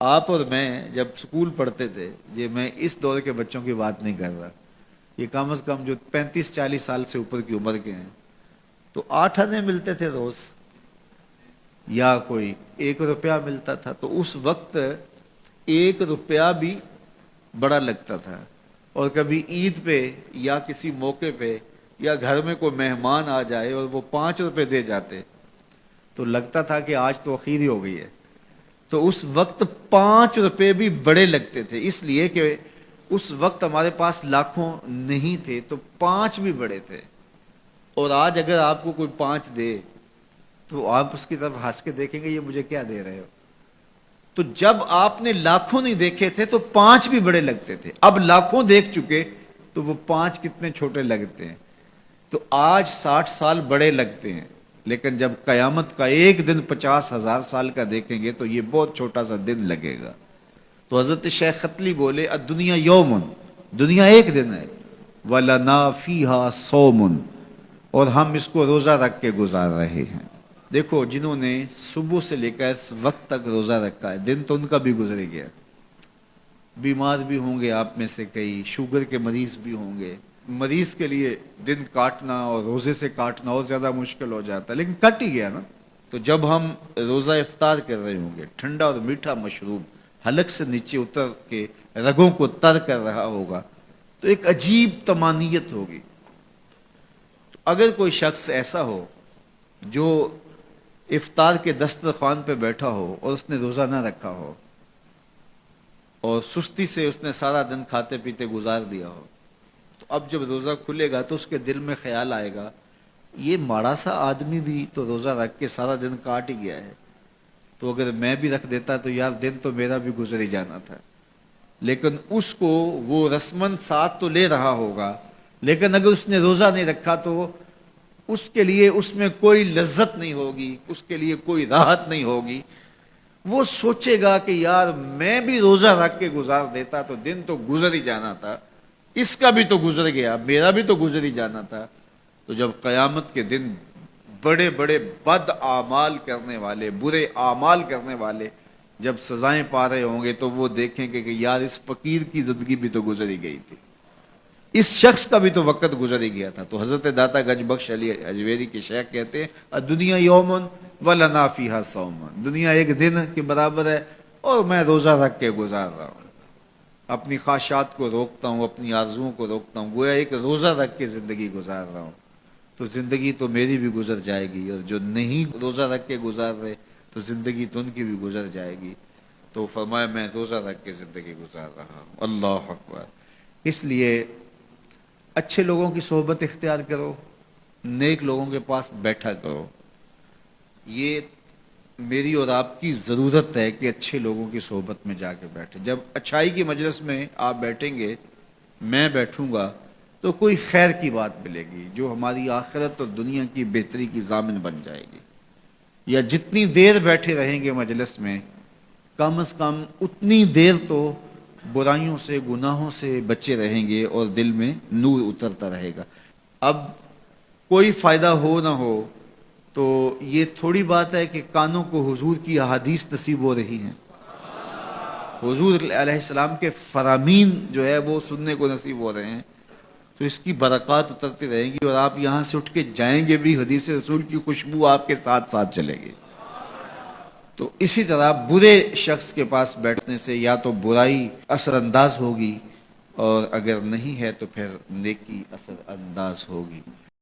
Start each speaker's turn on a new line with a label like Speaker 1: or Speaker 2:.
Speaker 1: آپ اور میں جب سکول پڑھتے تھے، یہ میں اس دور کے بچوں کی بات نہیں کر رہا، یہ کم از کم جو 35-40 سال سے اوپر کی عمر کے ہیں، تو 8 آنے ملتے تھے روز، یا کوئی 1 روپیہ ملتا تھا، تو اس وقت 1 روپیہ بھی بڑا لگتا تھا۔ اور کبھی عید پہ یا کسی موقع پہ یا گھر میں کوئی مہمان آ جائے اور وہ 5 روپے دے جاتے تو لگتا تھا کہ آج تو اخیر ہی ہو گئی ہے۔ تو اس وقت 5 روپے بھی بڑے لگتے تھے، اس لیے کہ اس وقت ہمارے پاس لاکھوں نہیں تھے، تو 5 بھی بڑے تھے۔ اور آج اگر آپ کو کوئی 5 دے تو آپ اس کی طرف ہنس کے دیکھیں گے، یہ مجھے کیا دے رہے ہو؟ تو جب آپ نے لاکھوں نہیں دیکھے تھے تو 5 بھی بڑے لگتے تھے، اب لاکھوں دیکھ چکے تو وہ 5 کتنے چھوٹے لگتے ہیں۔ تو آج 60 سال بڑے لگتے ہیں، لیکن جب قیامت کا ایک دن 50,000 سال کا دیکھیں گے تو یہ بہت چھوٹا سا دن لگے گا۔ تو حضرت شیخ ختلی بولے الدنیا یومن، دنیا ایک دن ہے، وَلَنَا فِيهَا صَوْمٌ، اور ہم اس کو روزہ رکھ کے گزار رہے ہیں۔ دیکھو جنہوں نے صبح سے لے کر اس وقت تک روزہ رکھا ہے، دن تو ان کا بھی گزر گیا، بیمار بھی ہوں گے آپ میں سے کئی، شوگر کے مریض بھی ہوں گے، مریض کے لیے دن کاٹنا اور روزے سے کاٹنا اور زیادہ مشکل ہو جاتا ہے، لیکن کٹ ہی گیا نا۔ تو جب ہم روزہ افطار کر رہے ہوں گے، ٹھنڈا اور میٹھا مشروب حلق سے نیچے اتر کے رگوں کو تر کر رہا ہوگا، تو ایک عجیب طمانینت ہوگی۔ تو اگر کوئی شخص ایسا ہو جو افطار کے دسترخوان پہ بیٹھا ہو اور اس نے روزہ نہ رکھا ہو اور سستی سے اس نے سارا دن کھاتے پیتے گزار دیا ہو، تو اب جب روزہ کھلے گا تو اس کے دل میں خیال آئے گا، یہ ماڑا سا آدمی بھی تو روزہ رکھ کے سارا دن کاٹ ہی گیا ہے، تو اگر میں بھی رکھ دیتا تو یار دن تو میرا بھی گزر ہی جانا تھا۔ لیکن اس کو وہ رسمن ساتھ تو لے رہا ہوگا، لیکن اگر اس نے روزہ نہیں رکھا تو اس کے لیے اس میں کوئی لذت نہیں ہوگی، اس کے لیے کوئی راحت نہیں ہوگی۔ وہ سوچے گا کہ یار میں بھی روزہ رکھ کے گزار دیتا تو دن تو گزر ہی جانا تھا، اس کا بھی تو گزر گیا، میرا بھی تو گزر ہی جانا تھا۔ تو جب قیامت کے دن بڑے بڑے بد اعمال کرنے والے، برے اعمال کرنے والے جب سزائیں پا رہے ہوں گے تو وہ دیکھیں گے کہ یار اس فقیر کی زندگی بھی تو گزر ہی گئی تھی، اس شخص کا بھی تو وقت گزر ہی گیا تھا۔ تو حضرت داتا گنج بخش علی اجویری کے شیخ کہتے ہیں دنیا یومن وَلَنَا فِيهَا صَوْمٌ، دنیا ایک دن کے برابر ہے اور میں روزہ رکھ کے گزار رہا ہوں، اپنی خواہشات کو روکتا ہوں، اپنی آرزوؤں کو روکتا ہوں، گویا ایک روزہ رکھ کے زندگی گزار رہا ہوں۔ تو زندگی تو میری بھی گزر جائے گی، اور جو نہیں روزہ رکھ کے گزار رہے تو زندگی تو ان کی بھی گزر جائے گی۔ تو فرمایا میں روزہ رکھ کے زندگی گزار رہا ہوں۔ اللہ اکبر۔ اس لیے اچھے لوگوں کی صحبت اختیار کرو، نیک لوگوں کے پاس بیٹھا کرو۔ یہ میری اور آپ کی ضرورت ہے کہ اچھے لوگوں کی صحبت میں جا کے بیٹھے۔ جب اچھائی کی مجلس میں آپ بیٹھیں گے، میں بیٹھوں گا، تو کوئی خیر کی بات ملے گی جو ہماری آخرت اور دنیا کی بہتری کی ضامن بن جائے گی۔ یا جتنی دیر بیٹھے رہیں گے مجلس میں، کم از کم اتنی دیر تو برائیوں سے، گناہوں سے بچے رہیں گے اور دل میں نور اترتا رہے گا۔ اب کوئی فائدہ ہو نہ ہو تو یہ تھوڑی بات ہے کہ کانوں کو حضور کی احادیث نصیب ہو رہی ہیں، حضور علیہ السلام کے فرامین جو ہے وہ سننے کو نصیب ہو رہے ہیں، تو اس کی برکات اترتی رہیں گی، اور آپ یہاں سے اٹھ کے جائیں گے بھی، حدیث رسول کی خوشبو آپ کے ساتھ ساتھ چلے گی۔ تو اسی طرح برے شخص کے پاس بیٹھنے سے یا تو برائی اثر انداز ہوگی، اور اگر نہیں ہے تو پھر نیکی اثر انداز ہوگی۔